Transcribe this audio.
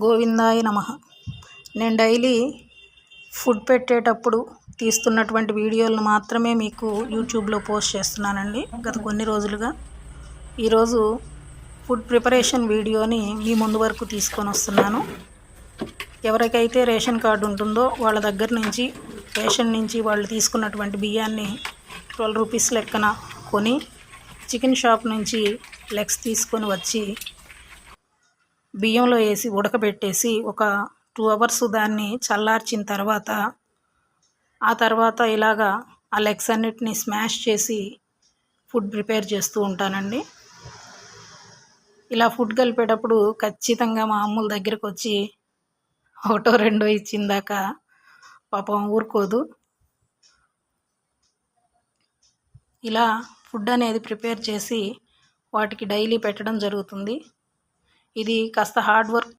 గోవిందాయ నమః. నేను డైలీ ఫుడ్ పెట్టేటప్పుడు తీస్తున్నటువంటి వీడియోలను మాత్రమే మీకు యూట్యూబ్లో పోస్ట్ చేస్తున్నానండి గత కొన్ని రోజులుగా. ఈరోజు ఫుడ్ ప్రిపరేషన్ వీడియోని మీ ముందు వరకు తీసుకొని వస్తున్నాను. ఎవరికైతే రేషన్ కార్డు ఉంటుందో వాళ్ళ దగ్గర నుంచి రేషన్ నుంచి వాళ్ళు తీసుకున్నటువంటి బియ్యాన్ని 12 రూపీస్ లెక్కన కొని చికెన్ షాప్ నుంచి లెగ్స్ తీసుకొని వచ్చి బియ్యంలో వేసి ఉడకబెట్టేసి ఒక 2 అవర్స్ దాన్ని చల్లార్చిన తర్వాత ఇలాగా ఆ లెగ్స్ అన్నిటిని స్మాష్ చేసి ఫుడ్ ప్రిపేర్ చేస్తూ ఉంటానండి. ఇలా ఫుడ్ కలిపేటప్పుడు ఖచ్చితంగా మా అమ్ముల దగ్గరకు వచ్చి ఒకటో రెండో ఇచ్చిందాక పాపం ఊరుకోదు. ఇలా ఫుడ్ అనేది ప్రిపేర్ చేసి వాటికి డైలీ పెట్టడం జరుగుతుంది. ఇది కాస్త హార్డ్ వర్క్